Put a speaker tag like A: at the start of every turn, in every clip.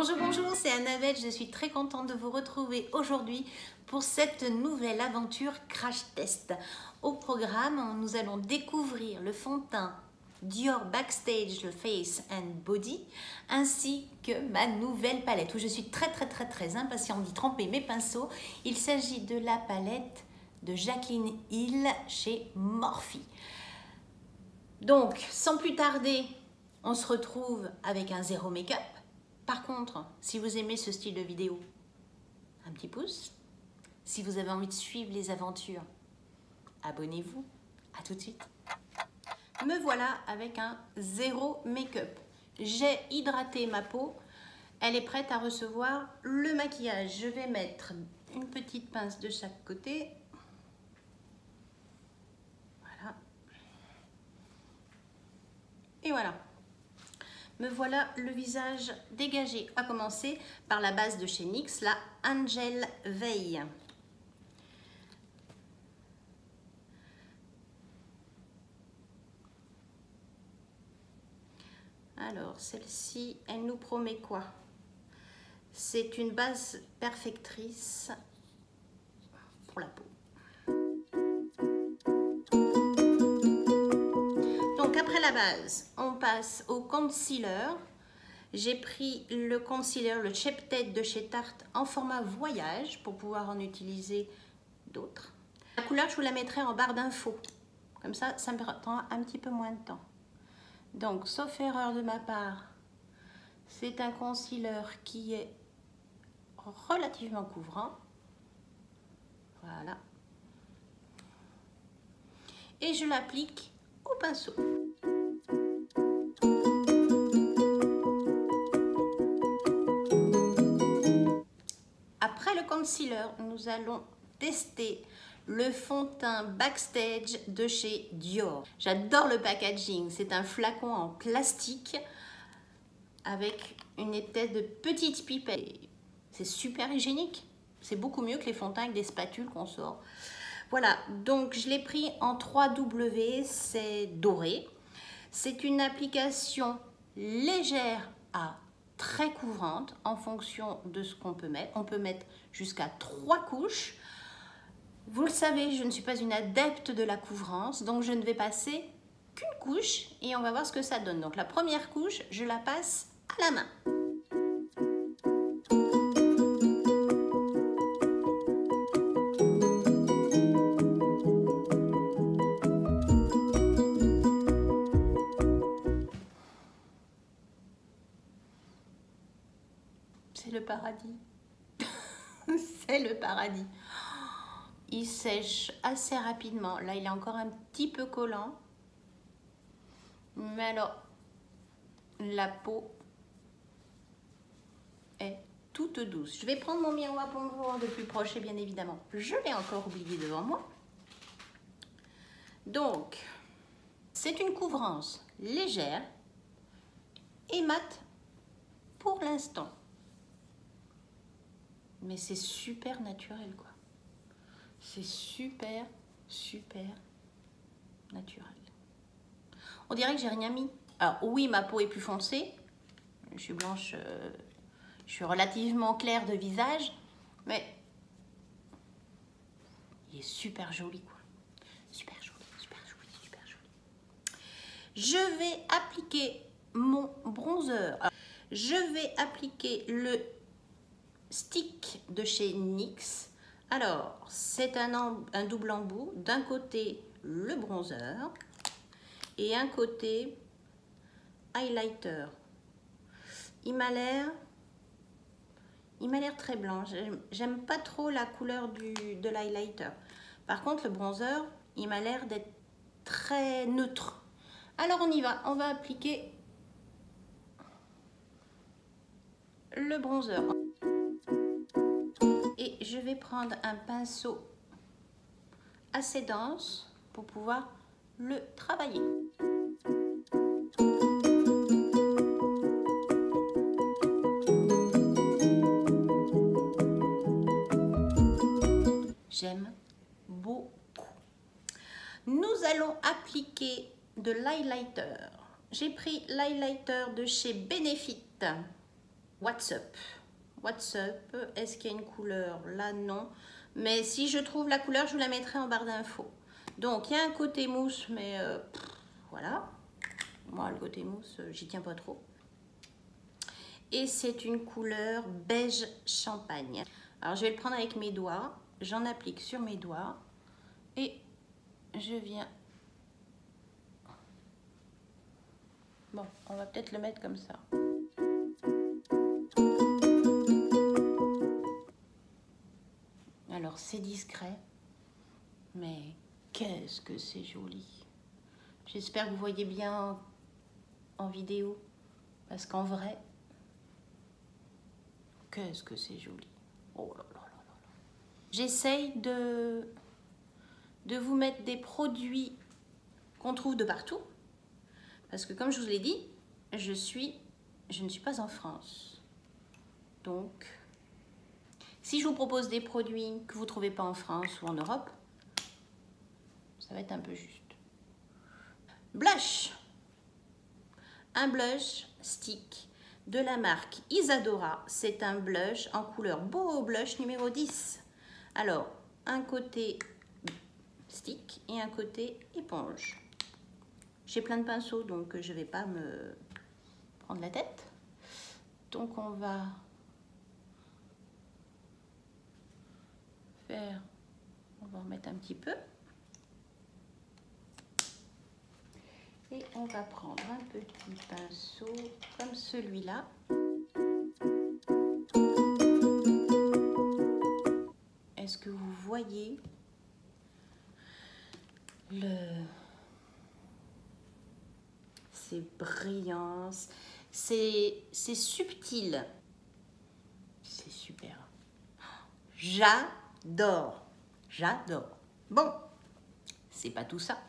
A: Bonjour, bonjour, c'est Annabelle, je suis très contente de vous retrouver aujourd'hui pour cette nouvelle aventure crash test. Au programme, nous allons découvrir le fond de teint Dior Backstage, le Face and Body, ainsi que ma nouvelle palette où je suis très impatiente d'y tremper mes pinceaux. Il s'agit de la palette de Jaclyn Hill chez Morphe. Donc, sans plus tarder, on se retrouve avec un zéro make-up. Par contre, si vous aimez ce style de vidéo, un petit pouce. Si vous avez envie de suivre les aventures, abonnez-vous. À tout de suite. Me voilà avec un zéro make-up. J'ai hydraté ma peau. Elle est prête à recevoir le maquillage. Je vais mettre une petite pince de chaque côté. Voilà. Et voilà. Me voilà le visage dégagé. On va commencer par la base de chez NYX, la Angel Veil. Alors, celle-ci, elle nous promet quoi? C'est une base perfectrice pour la peau. Donc, après la base, on passe au concealer. J'ai pris le concealer, le Shape Tape de chez Tarte en format voyage pour pouvoir en utiliser d'autres. La couleur, je vous la mettrai en barre d'infos. Comme ça, ça me prendra un petit peu moins de temps. Donc, sauf erreur de ma part, c'est un concealer qui est relativement couvrant. Voilà. Et je l'applique au pinceau. Après le concealer, nous allons tester le fond de teint Backstage de chez Dior. J'adore le packaging, c'est un flacon en plastique avec une espèce de petite pipette. C'est super hygiénique, c'est beaucoup mieux que les fonds de teint avec des spatules qu'on sort. Voilà, donc je l'ai pris en 3W, c'est doré. C'est une application légère à très couvrante en fonction de ce qu'on peut mettre. On peut mettre jusqu'à 3 couches. Vous le savez, je ne suis pas une adepte de la couvrance, donc je ne vais passer qu'une couche et on va voir ce que ça donne. Donc la première couche, je la passe à la main. C'est le paradis. C'est le paradis. Il sèche assez rapidement. Là, il est encore un petit peu collant. Mais alors, la peau est toute douce. Je vais prendre mon miroir pour me voir de plus proche, et bien évidemment, je l'ai encore oublié devant moi. Donc, c'est une couvrance légère et mate pour l'instant. Mais c'est super naturel, quoi. C'est super naturel. On dirait que j'ai rien mis. Alors oui, ma peau est plus foncée. Je suis blanche, je suis relativement claire de visage, mais il est super joli, quoi. Super joli. Je vais appliquer mon bronzer. Alors, je vais appliquer le stick de chez NYX. Alors, c'est un double embout. D'un côté, le bronzer et un côté, highlighter. Il m'a l'air très blanc. J'aime pas trop la couleur de l'highlighter. Par contre, le bronzer, il m'a l'air d'être très neutre. Alors, on y va. On va appliquer le bronzer. Et je vais prendre un pinceau assez dense pour pouvoir le travailler. J'aime beaucoup. Nous allons appliquer de l'highlighter. J'ai pris l'highlighter de chez Benefit. What's up? What's up? Est-ce qu'il y a une couleur? Là, non. Mais si je trouve la couleur, je vous la mettrai en barre d'infos. Donc, il y a un côté mousse, mais voilà. Moi, le côté mousse, j'y tiens pas trop. Et c'est une couleur beige champagne. Alors, je vais le prendre avec mes doigts. J'en applique sur mes doigts. Et je viens... Bon, on va peut-être le mettre comme ça. Alors, c'est discret, mais qu'est-ce que c'est joli. J'espère que vous voyez bien en vidéo, parce qu'en vrai, qu'est-ce que c'est joli. Oh là là là là. J'essaye de vous mettre des produits qu'on trouve de partout, parce que comme je vous l'ai dit, je ne suis pas en France. Donc, si je vous propose des produits que vous ne trouvez pas en France ou en Europe, ça va être un peu juste. Blush. Un blush stick de la marque Isadora. C'est un blush en couleur Boho Blush numéro 10. Alors, un côté stick et un côté éponge. J'ai plein de pinceaux, donc je ne vais pas me prendre la tête. Donc, on va en mettre un petit peu. Et on va prendre un petit pinceau comme celui-là. Est-ce que vous voyez c'est brillant, c'est subtil. C'est super. J'adore. J'adore. Bon, c'est pas tout ça.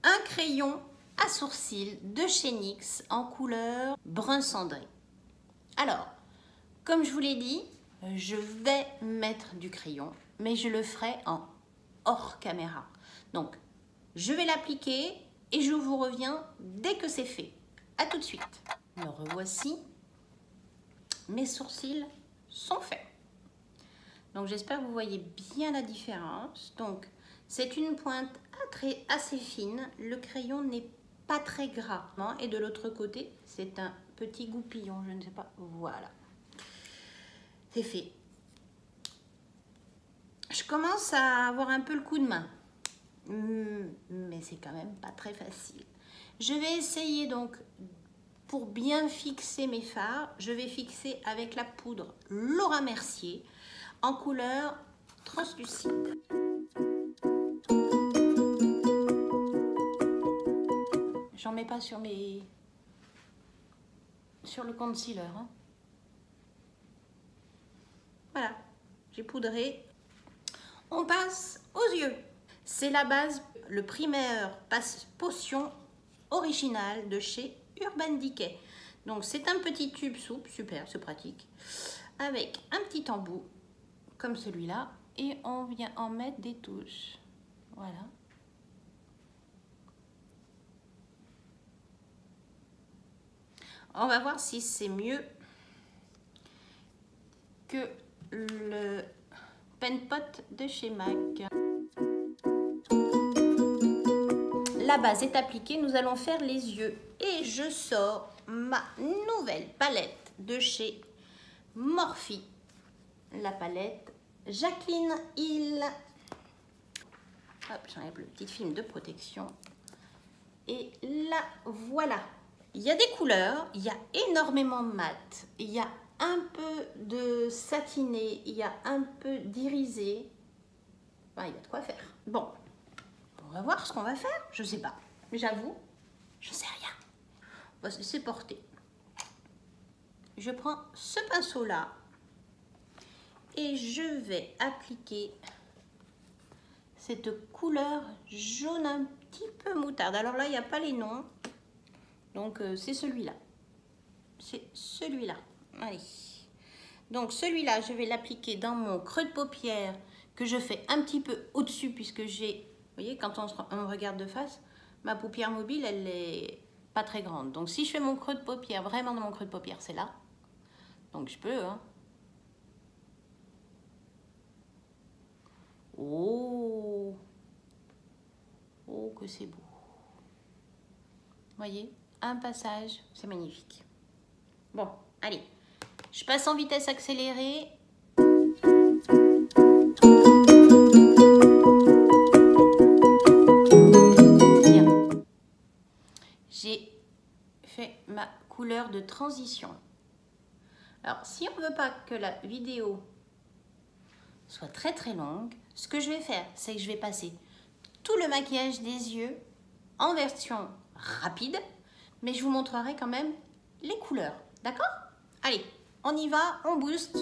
A: Un crayon à sourcils de chez NYX en couleur brun cendré. Alors, comme je vous l'ai dit, je vais mettre du crayon, mais je le ferai en hors caméra. Donc, je vais l'appliquer et je vous reviens dès que c'est fait. À tout de suite. Me revoici. Mes sourcils sont faits. Donc, j'espère que vous voyez bien la différence. Donc, c'est une pointe assez fine. Le crayon n'est pas très gras. Et de l'autre côté, c'est un petit goupillon. Je ne sais pas. Voilà. C'est fait. Je commence à avoir un peu le coup de main. Mais c'est quand même pas très facile. Je vais essayer donc, pour bien fixer mes fards, je vais fixer avec la poudre Laura Mercier en couleur translucide. J'en mets pas sur le concealer. Hein. Voilà, j'ai poudré. On passe aux yeux. C'est la base, le primer potion original de chez Urban Decay. Donc c'est un petit tube souple, super, c'est pratique, avec un petit embout comme celui-là et on vient en mettre des touches. Voilà. On va voir si c'est mieux que le Pen Pot de chez MAC. La base est appliquée, nous allons faire les yeux. Et je sors ma nouvelle palette de chez Morphe. La palette Jacqueline Hill. Hop, j'enlève le petit film de protection. Et la voilà. Il y a des couleurs, il y a énormément de mat, il y a un peu de satiné, il y a un peu d'irisé. Enfin, il y a de quoi faire. Bon, on va voir ce qu'on va faire. Je sais pas, j'avoue, je sais rien. On va se laisser porter. Je prends ce pinceau-là et je vais appliquer cette couleur jaune un petit peu moutarde. Alors là, il n'y a pas les noms. Donc, c'est celui-là. C'est celui-là. Allez. Donc, celui-là, je vais l'appliquer dans mon creux de paupière que je fais un petit peu au-dessus puisque j'ai... Vous voyez, quand on me regarde de face, ma paupière mobile, elle est pas très grande. Donc si je fais mon creux de paupière, vraiment dans mon creux de paupière, c'est là. Donc je peux, hein. Oh, oh que c'est beau. Voyez, un passage, c'est magnifique. Bon, allez, je passe en vitesse accélérée. Bien. J'ai fait ma couleur de transition. Alors, si on ne veut pas que la vidéo soit très très longue, ce que je vais faire, c'est que je vais passer tout le maquillage des yeux en version rapide, mais je vous montrerai quand même les couleurs, d'accord? Allez, on y va, on booste.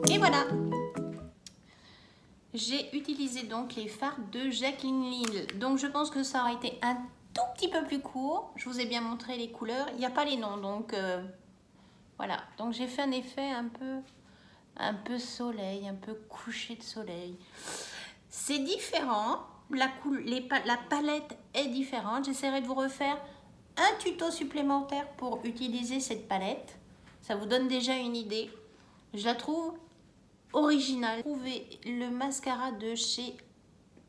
A: Et voilà, j'ai utilisé donc les fards de Jacqueline Hill. Donc je pense que ça aurait été un tout petit peu plus court. Je vous ai bien montré les couleurs. Il n'y a pas les noms, donc voilà. Donc j'ai fait un effet un peu soleil, un peu coucher de soleil. C'est différent. La palette est différente. J'essaierai de vous refaire un tuto supplémentaire pour utiliser cette palette. Ça vous donne déjà une idée. Je la trouve originale. Trouvez le mascara de chez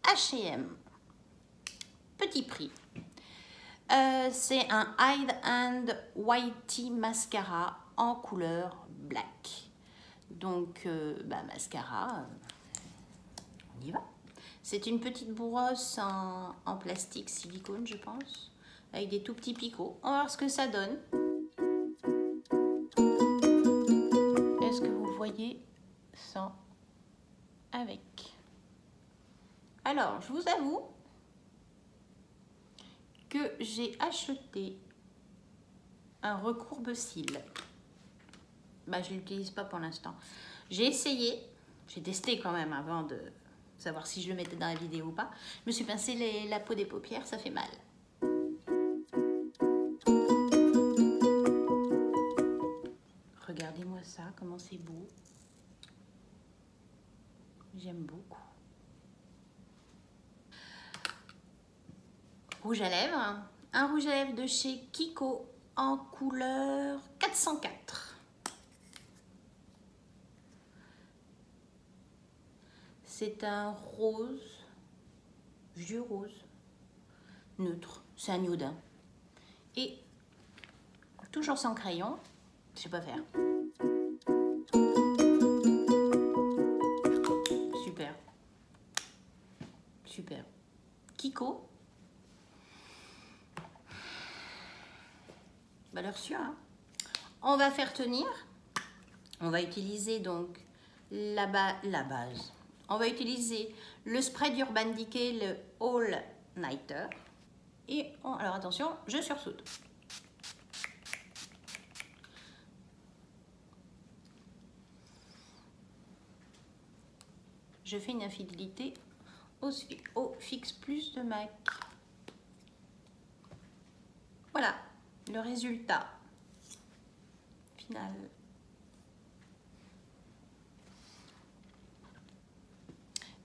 A: H&M. Petit prix. C'est un Hide and Whitey mascara en couleur black. Donc, mascara, on y va. C'est une petite brosse en plastique silicone, je pense, avec des tout petits picots. On va voir ce que ça donne. Est-ce que vous voyez sans avec? Alors, je vous avoue que j'ai acheté un recourbe-cils. Je ne l'utilise pas pour l'instant. J'ai essayé, j'ai testé quand même avant de savoir si je le mettais dans la vidéo ou pas. Je me suis pincé la peau des paupières, ça fait mal. Regardez-moi ça, comment c'est beau. J'aime beaucoup. Rouge à lèvres. Un rouge à lèvres de chez Kiko en couleur 404. C'est un rose, vieux rose, neutre. C'est un nude. Et toujours sans crayon, je sais pas faire. Super. Super. Kiko. Valeur sûre. Hein. On va faire tenir. On va utiliser donc la base. On va utiliser le spray d'Urban Decay, le All Nighter. Et alors attention, je sursaute. Je fais une infidélité au Fix Plus de MAC. Voilà le résultat final.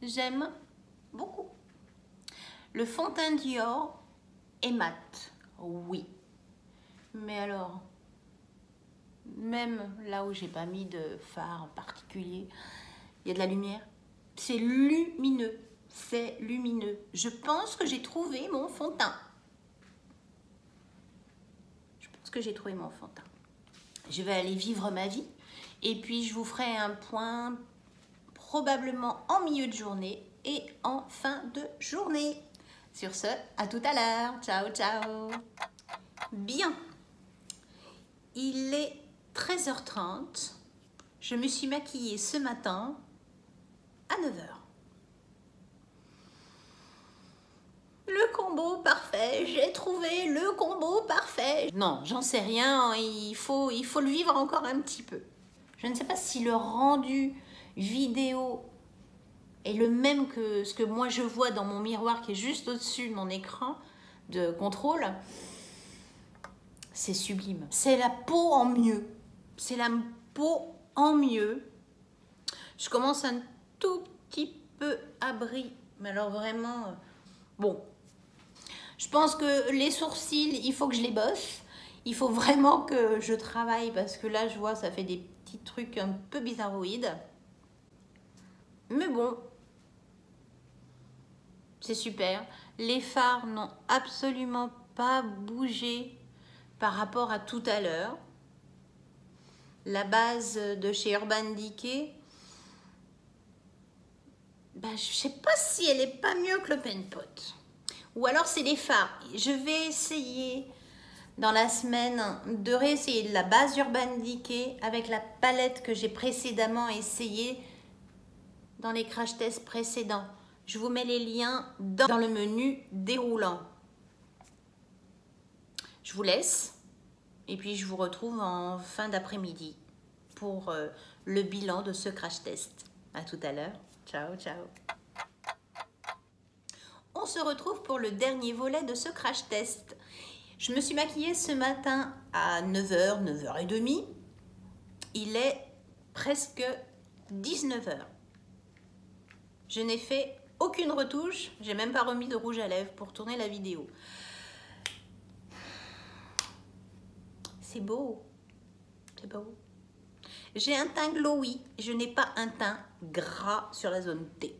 A: J'aime beaucoup. Le fond de teint Dior est mat, oui. Mais alors, même là où j'ai pas mis de fard particulier, il y a de la lumière. C'est lumineux. c'est lumineux. Je pense que j'ai trouvé mon fond de teint. Je pense que j'ai trouvé mon fond de teint. Je vais aller vivre ma vie et puis je vous ferai un point probablement en milieu de journée et en fin de journée. Sur ce, à tout à l'heure. Ciao, ciao. Bien. Il est 13h30. Je me suis maquillée ce matin à 9h. Le combo parfait, j'ai trouvé le combo parfait. Non, j'en sais rien, il faut le vivre encore un petit peu. Je ne sais pas si le rendu vidéo est le même que ce que moi je vois dans mon miroir qui est juste au-dessus de mon écran de contrôle. C'est sublime. C'est la peau en mieux. C'est la peau en mieux. Je commence un tout petit peu à briller. Mais alors vraiment, bon. Je pense que les sourcils, il faut que je les bosse. Il faut vraiment que je travaille parce que là, je vois, ça fait des petits trucs un peu bizarroïdes. Mais bon, c'est super. Les fards n'ont absolument pas bougé par rapport à tout à l'heure. La base de chez Urban Decay, je ne sais pas si elle n'est pas mieux que le Pen Pot. Ou alors c'est les fards. Je vais essayer dans la semaine de réessayer la base Urban Decay avec la palette que j'ai précédemment essayée dans les crash tests précédents. Je vous mets les liens dans le menu déroulant. Je vous laisse et puis je vous retrouve en fin d'après-midi pour le bilan de ce crash test. À tout à l'heure. Ciao, ciao. On se retrouve pour le dernier volet de ce crash test. Je me suis maquillée ce matin à 9h, 9h30. Il est presque 19h. Je n'ai fait aucune retouche. J'ai même pas remis de rouge à lèvres pour tourner la vidéo. C'est beau. C'est beau. J'ai un teint glowy. Je n'ai pas un teint gras sur la zone T.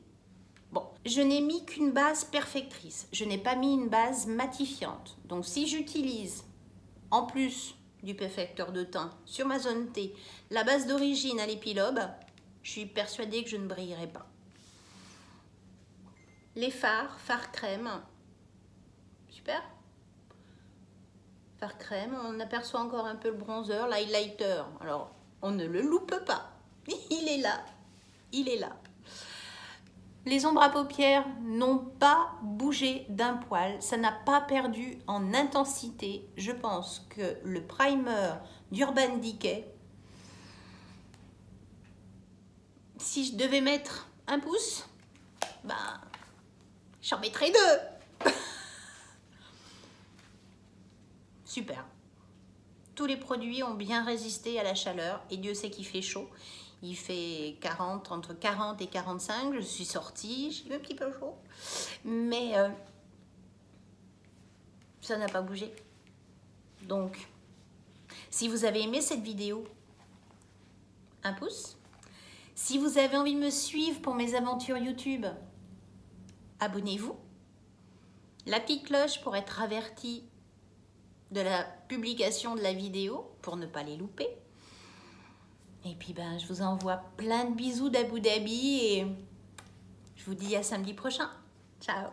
A: Bon, je n'ai mis qu'une base perfectrice. Je n'ai pas mis une base matifiante. Donc, si j'utilise, en plus du perfecteur de teint sur ma zone T, la base d'origine à l'épilobe, je suis persuadée que je ne brillerai pas. Les fards crème. Super. Fard crème, on aperçoit encore un peu le bronzer, l'highlighter. Alors, on ne le loupe pas. Il est là. Il est là. Les ombres à paupières n'ont pas bougé d'un poil, ça n'a pas perdu en intensité. Je pense que le primer d'Urban Decay, si je devais mettre un pouce, j'en mettrais 2. Super. Tous les produits ont bien résisté à la chaleur et Dieu sait qu'il fait chaud. Il fait entre 40 et 45. Je suis sortie, j'ai eu un petit peu chaud. Mais ça n'a pas bougé. Donc, si vous avez aimé cette vidéo, un pouce. Si vous avez envie de me suivre pour mes aventures YouTube, abonnez-vous. La petite cloche pour être averti de la publication de la vidéo, pour ne pas les louper. Et puis, je vous envoie plein de bisous d'Abu Dhabi et je vous dis à samedi prochain. Ciao.